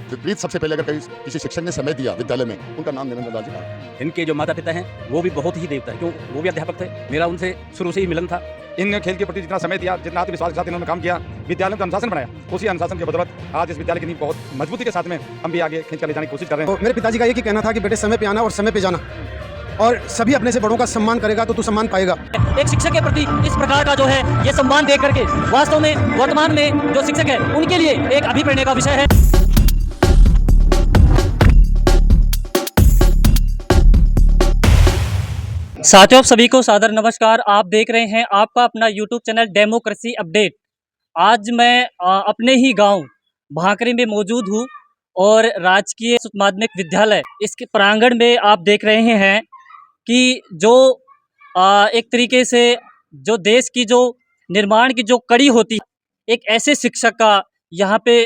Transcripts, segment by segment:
विपरीत सबसे पहले अगर किसी शिक्षक ने समय दिया विद्यालय में, उनका नाम निरंजन लाल जी टांक। इनके जो माता पिता हैं वो भी बहुत ही देवता है, क्यों वो भी अध्यापक थे, मेरा उनसे शुरू से ही मिलन था। इन खेल के प्रति जितना समय दिया, जितना आत्मविश्वास के साथ इन्होंने काम किया, विद्यालय का अनुशासन बनाया, उसी अनुशासन की बदौलत आज इस विद्यालय की नींव बहुत मजबूती के साथ में हम भी आगे खींच कर ले जाने की कोशिश कर रहे हैं। तो मेरे पिताजी का एक ही कहना था कि बेटे समय पे आना और समय पे जाना, और सभी अपने से बड़ों का सम्मान करेगा तो तू सम्मान पाएगा। एक शिक्षक के प्रति इस प्रकार का जो है ये सम्मान देख करके वास्तव में वर्तमान में जो शिक्षक है उनके लिए एक अभिप्रेरणा का विषय है। साथियों, आप सभी को सादर नमस्कार। आप देख रहे हैं आपका अपना YouTube चैनल डेमोक्रेसी अपडेट। आज मैं अपने ही गांव भांकरी में मौजूद हूं और राजकीय उच्च माध्यमिक विद्यालय इसके प्रांगण में आप देख रहे हैं कि जो एक तरीके से जो देश की जो निर्माण की जो कड़ी होती है, एक ऐसे शिक्षक का यहाँ पे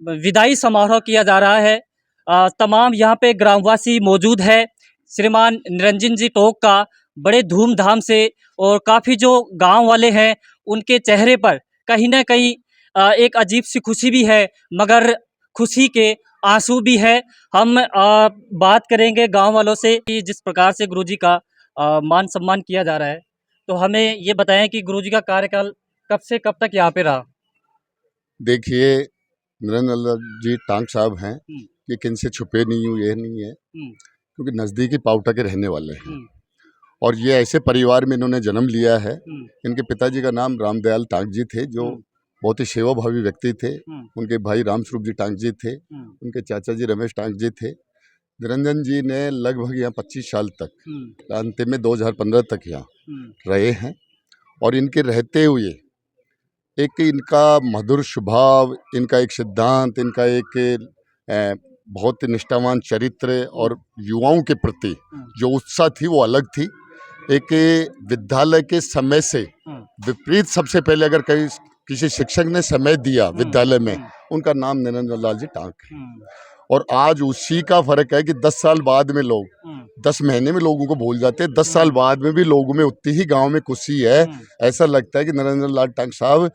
विदाई समारोह किया जा रहा है। तमाम यहाँ पे ग्रामवासी मौजूद है। श्रीमान निरंजन जी टोक का बड़े धूमधाम से और काफ़ी जो गांव वाले हैं उनके चेहरे पर कहीं ना कहीं एक अजीब सी खुशी भी है, मगर खुशी के आंसू भी है। हम बात करेंगे गांव वालों से कि जिस प्रकार से गुरुजी का मान सम्मान किया जा रहा है, तो हमें ये बताएं कि गुरुजी का कार्यकाल कब से कब तक यहाँ पे रहा। देखिए, निरंजन लाल जी टांक साहब हैं कि किनसे छुपे नहीं हूँ, ये नहीं है, क्योंकि नज़दीकी पाउटा के रहने वाले हैं और ये ऐसे परिवार में इन्होंने जन्म लिया है। इनके पिताजी का नाम रामदयाल टांक जी थे, जो बहुत ही सेवाभावी व्यक्ति थे। उनके भाई रामस्वरूप जी टांक जी थे, उनके चाचा जी रमेश टांक जी थे। निरंजन जी ने लगभग यहाँ 25 साल तक, अंतिम में 2015 तक यहाँ रहे हैं और इनके रहते हुए एक इनका मधुर स्वभाव, इनका एक सिद्धांत, इनका एक बहुत निष्ठावान चरित्र और युवाओं के प्रति जो उत्साह थी वो अलग थी। एक विद्यालय के समय से विपरीत सबसे पहले अगर किसी शिक्षक ने समय दिया विद्यालय में, उनका नाम निरंजन लाल जी टांक है। और आज उसी का फर्क है कि 10 साल बाद में लोग 10 महीने में लोगों को भूल जाते हैं, 10 साल बाद में भी लोगों में उतनी ही गांव में खुशी है। ऐसा लगता है कि निरंजन लाल टांक साहब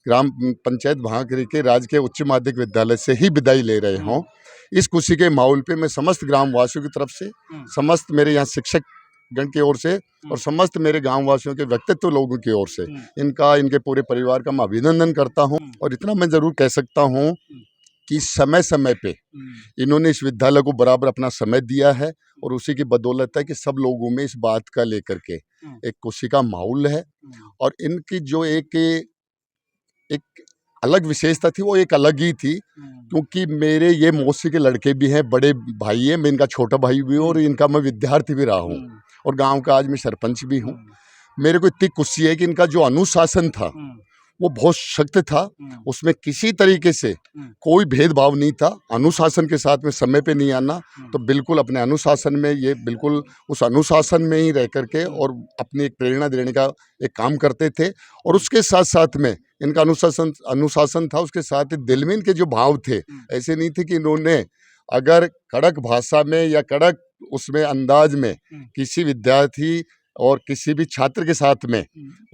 ग्राम पंचायत भांकरी के राजकीय उच्च माध्यमिक विद्यालय से ही विदाई ले रहे हों। इस खुशी के माहौल पे मैं समस्त ग्रामवासियों की तरफ से, समस्त मेरे यहाँ शिक्षक गण की ओर से और समस्त मेरे गांववासियों के व्यक्तित्व लोगों की ओर से इनके पूरे परिवार का मैं अभिनंदन करता हूं। और इतना मैं जरूर कह सकता हूं कि समय समय पे इन्होंने इस विद्यालय को बराबर अपना समय दिया है और उसी की बदौलत है कि सब लोगों में इस बात का लेकर के एक खुशी का माहौल है। और इनकी जो एक अलग विशेषता थी वो एक अलग ही थी, क्योंकि मेरे ये मौसी के लड़के भी हैं, बड़े भाई हैं, मैं इनका छोटा भाई भी हूँ और इनका मैं विद्यार्थी भी रहा हूँ और गांव का आज मैं सरपंच भी हूँ। मेरे को इतनी खुशी है कि इनका जो अनुशासन था वो बहुत सख्त था, उसमें किसी तरीके से कोई भेदभाव नहीं था। अनुशासन के साथ में समय पे नहीं आना, तो बिल्कुल अपने अनुशासन में, ये बिल्कुल उस अनुशासन में ही रह करके और अपनी एक प्रेरणा देने का एक काम करते थे। और उसके साथ साथ में इनका अनुशासन था, उसके साथ दिल में इनके जो भाव थे ऐसे नहीं थे कि इन्होंने अगर कड़क भाषा में या कड़क उसमें अंदाज में किसी विद्यार्थी और किसी भी छात्र के साथ में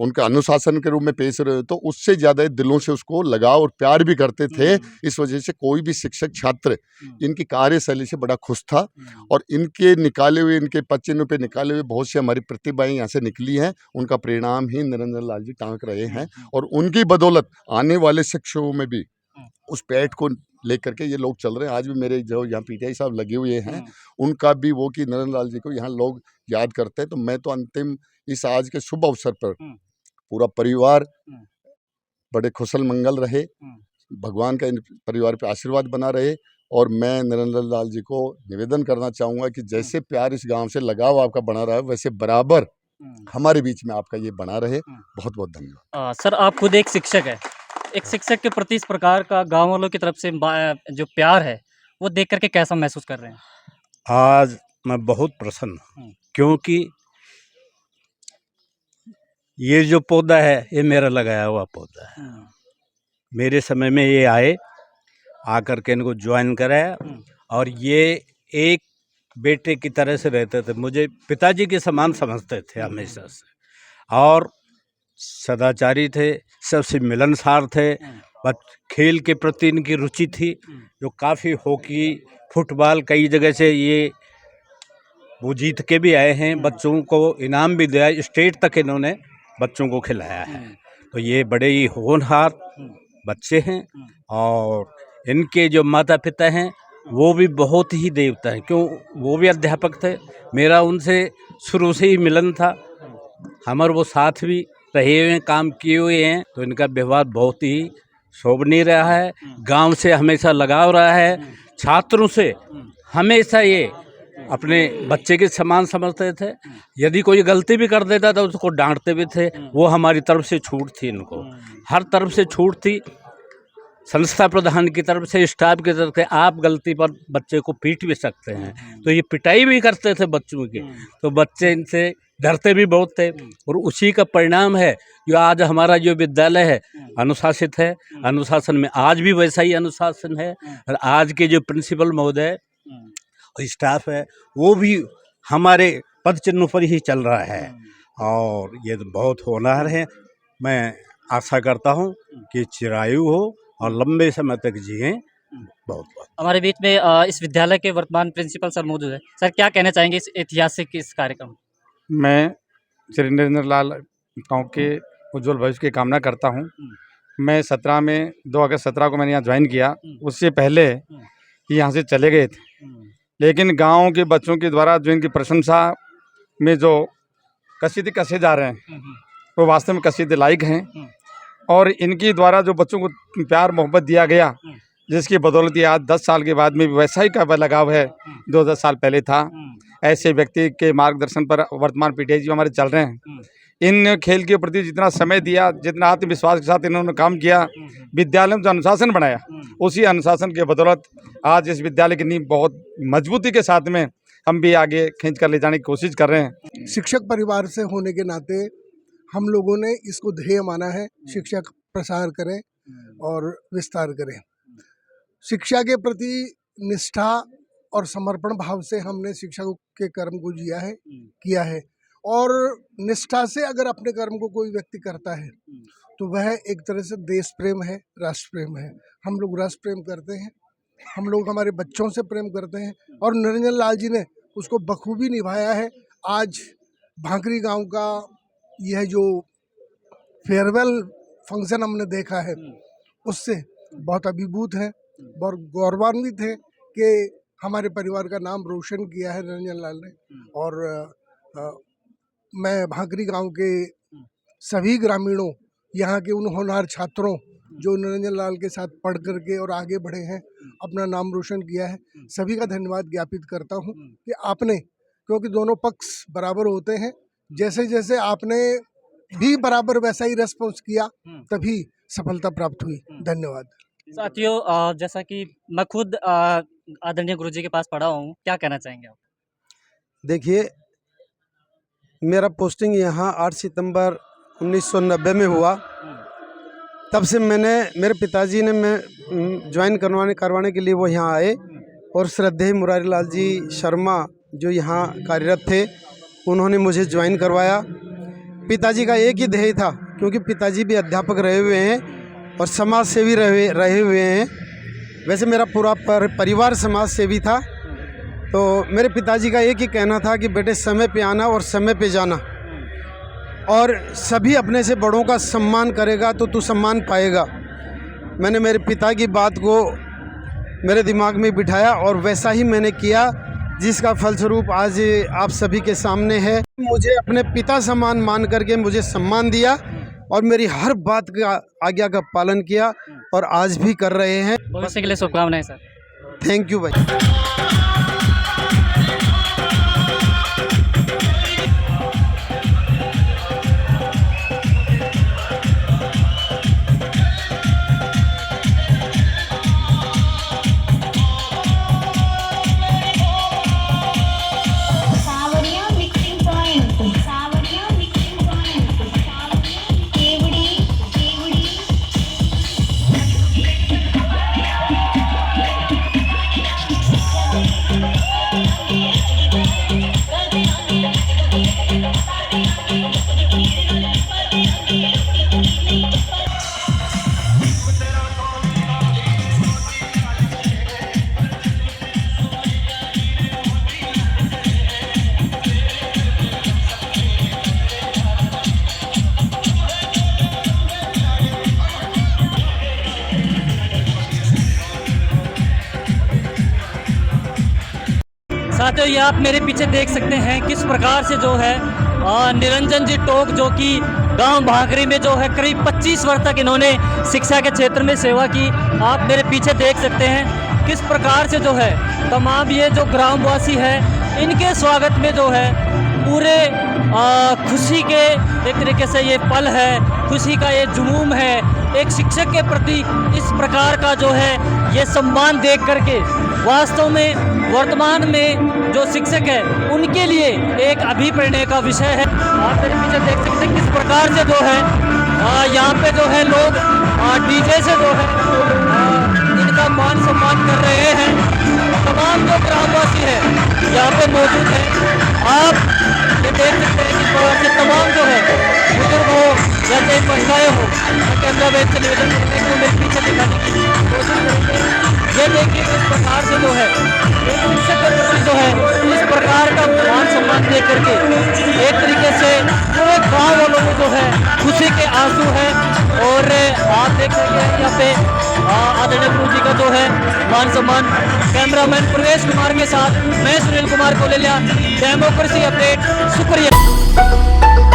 उनका अनुशासन के रूप में पेश रहे, तो उससे ज़्यादा दिलों से उसको लगाव और प्यार भी करते थे। इस वजह से कोई भी शिक्षक छात्र इनकी कार्यशैली से बड़ा खुश था और इनके निकाले हुए, इनके पचिन्हों पे निकाले हुए बहुत सी हमारी प्रतिभाएं यहाँ से निकली हैं। उनका परिणाम ही निरंजन लाल जी टांक रहे हैं और उनकी बदौलत आने वाले शिक्षकों में भी उस पेट को लेकर के ये लोग चल रहे हैं। आज भी मेरे जो यहाँ पीटीआई साहब लगे हुए हैं, उनका भी वो कि निरंजन लाल जी को यहाँ लोग याद करते हैं। तो मैं तो अंतिम इस आज के शुभ अवसर पर पूरा परिवार बड़े खुशल मंगल रहे, भगवान का इन परिवार पे आशीर्वाद बना रहे। और मैं निरंजन लाल जी को निवेदन करना चाहूँगा कि जैसे प्यार इस गाँव से लगाव आपका बना रहा है, वैसे बराबर हमारे बीच में आपका ये बना रहे। बहुत बहुत धन्यवाद। सर, आप खुद एक शिक्षक है, एक शिक्षक के प्रति इस प्रकार का गांव वालों की तरफ से जो प्यार है वो देख करके कैसा महसूस कर रहे हैं? आज मैं बहुत प्रसन्न हूँ, क्योंकि ये जो पौधा है ये मेरा लगाया हुआ पौधा है। मेरे समय में ये आकर के इनको ज्वाइन कराया और ये एक बेटे की तरह से रहते थे, मुझे पिताजी के समान समझते थे हमेशा से, और सदाचारी थे, सबसे मिलनसार थे बस खेल के प्रति इनकी रुचि थी, जो काफ़ी हॉकी फुटबॉल कई जगह से ये वो जीत के भी आए हैं, बच्चों को इनाम भी दिया, स्टेट तक इन्होंने बच्चों को खिलाया है। तो ये बड़े ही होनहार बच्चे हैं और इनके जो माता पिता हैं वो भी बहुत ही देवता हैं, क्यों वो भी अध्यापक थे। मेरा उनसे शुरू से ही मिलन था, हमारे वो साथ भी रहे हुए हैं, काम किए हुए हैं। तो इनका व्यवहार बहुत ही शोभनीय रहा है, गांव से हमेशा लगाव रहा है, छात्रों से हमेशा ये अपने बच्चे के समान समझते थे। यदि कोई गलती भी कर देता था उसको डांटते भी थे। वो हमारी तरफ से छूट थी, इनको हर तरफ से छूट थी, संस्था प्रधान की तरफ से, स्टाफ की तरफ से। आप गलती पर बच्चे को पीट भी सकते हैं, तो ये पिटाई भी करते थे बच्चों की। तो बच्चे इनसे डरते भी बहुत थे और उसी का परिणाम है जो आज हमारा जो विद्यालय है अनुशासित है। अनुशासन में आज भी वैसा ही अनुशासन है और आज के जो प्रिंसिपल महोदय और स्टाफ है वो भी हमारे पद चिन्हों पर ही चल रहा है और ये तो बहुत होनहार है। मैं आशा करता हूँ कि चिरायु हो और लंबे समय तक जिएं। बहुत बहुत हमारे बीच में इस विद्यालय के वर्तमान प्रिंसिपल सर मौजूद है। सर, क्या कहना चाहेंगे इस ऐतिहासिक इस कार्यक्रम? मैं श्री नरेंद्र लाल गाँव के उज्जवल भविष्य की कामना करता हूँ। मैं 2 अगस्त 17 को मैंने यहाँ ज्वाइन किया, उससे पहले ही यहाँ से चले गए थे, लेकिन गांव के बच्चों के द्वारा जो इनकी प्रशंसा में जो कसीदे कसे जा रहे हैं वो वास्तव में कसीदे लायक हैं। और इनके द्वारा जो बच्चों को प्यार मोहब्बत दिया गया, जिसकी बदौलत आज 10 साल के बाद में वैसा ही का लगाव है जो 10 साल पहले था। ऐसे व्यक्ति के मार्गदर्शन पर वर्तमान पीढ़ी जो हमारे चल रहे हैं, इन खेल के प्रति जितना समय दिया, जितना आत्मविश्वास के साथ इन्होंने काम किया, विद्यालय में जो अनुशासन बनाया, उसी अनुशासन के बदौलत आज इस विद्यालय की नींव बहुत मजबूती के साथ में हम भी आगे खींच कर ले जाने की कोशिश कर रहे हैं। शिक्षक परिवार से होने के नाते हम लोगों ने इसको ध्येय माना है, शिक्षक प्रसार करें और विस्तार करें। शिक्षा के प्रति निष्ठा और समर्पण भाव से हमने शिक्षा के कर्म को किया है और निष्ठा से अगर अपने कर्म को कोई व्यक्ति करता है तो वह एक तरह से देश प्रेम है, राष्ट्र प्रेम है। हम लोग राष्ट्र प्रेम करते हैं, हम लोग हमारे बच्चों से प्रेम करते हैं और निरंजन लाल जी ने उसको बखूबी निभाया है। आज भांकरी गांव का यह जो फेयरवेल फंक्शन हमने देखा है, उससे बहुत अभिभूत है, बहुत गौरवान्वित है कि हमारे परिवार का नाम रोशन किया है निरंजन लाल ने। और मैं भांकरी गांव के सभी ग्रामीणों, यहाँ के उन होनहार छात्रों जो निरंजन लाल के साथ पढ़ करके और आगे बढ़े हैं, अपना नाम रोशन किया है, सभी का धन्यवाद ज्ञापित करता हूँ कि आपने, क्योंकि दोनों पक्ष बराबर होते हैं, जैसे जैसे आपने भी बराबर वैसा ही रेस्पॉन्स किया तभी सफलता प्राप्त हुई। धन्यवाद। साथियों, जैसा कि मैं खुद आदरणीय गुरुजी के पास पढ़ा हूँ, क्या कहना चाहेंगे आप? देखिए, मेरा पोस्टिंग यहाँ 8 सितंबर 1990 में हुआ। तब से मेरे पिताजी ने मैं ज्वाइन करवाने के लिए वो यहाँ आए और श्रद्धेय मुरारी लाल जी शर्मा जो यहाँ कार्यरत थे, उन्होंने मुझे ज्वाइन करवाया। पिताजी का एक ही ध्येय था, क्योंकि पिताजी भी अध्यापक रहे हुए हैं और समाज सेवी रहे हुए हैं। वैसे मेरा पूरा परिवार समाज सेवी था, तो मेरे पिताजी का एक ही कहना था कि बेटे समय पे आना और समय पे जाना, और सभी अपने से बड़ों का सम्मान करेगा तो तू सम्मान पाएगा। मैंने मेरे पिता की बात को मेरे दिमाग में बिठाया और वैसा ही मैंने किया, जिसका फलस्वरूप आज आप सभी के सामने है। मुझे अपने पिता समान मान करके मुझे सम्मान दिया और मेरी हर बात का आज्ञा का पालन किया और आज भी कर रहे हैं। भविष्य के लिए शुभकामनाएं सर। थैंक यू भाई। साथियों ये आप मेरे पीछे देख सकते हैं किस प्रकार से जो है निरंजन जी टोक जो कि गांव भाकरी में जो है करीब 25 वर्ष तक इन्होंने शिक्षा के क्षेत्र में सेवा की। आप मेरे पीछे देख सकते हैं किस प्रकार से जो है तमाम ये जो ग्रामवासी है इनके स्वागत में जो है पूरे खुशी के एक तरीके से ये पल है, खुशी का ये जुनून है। एक शिक्षक के प्रति इस प्रकार का जो है ये सम्मान देख करके वास्तव में वर्तमान में जो शिक्षक है उनके लिए एक अभिप्रेरणा का विषय है। आप मेरे पीछे देख सकते हैं किस प्रकार से जो है यहाँ पे जो है लोग डीजे से जो है इनका मान सम्मान कर रहे हैं। तमाम जो ग्रामवासी है यहाँ पे मौजूद है। आप ये देख सकते हैं किस प्रकार से तमाम जो है बुजुर्ग हो या चाहे महिलाएं हो, कैमरा मैन से निवेदन करने को मेरे पीछे दिखाने की कोशिश करेंगे। ये देखिए किस प्रकार से जो है एक शिक्षक के प्रति जो है इस प्रकार का मान सम्मान दे करके एक तरीके से पूरे गाँव वालों को जो है खुशी के आंसू है। और आप देख सकते हैं यहाँ पे आदरणीय गुरु जी का जो है मान सम्मान। कैमरामैन प्रवेश कुमार के साथ मैं सुनील कुमार कोलेलिया, डेमोक्रेसी अपडेट। शुक्रिया।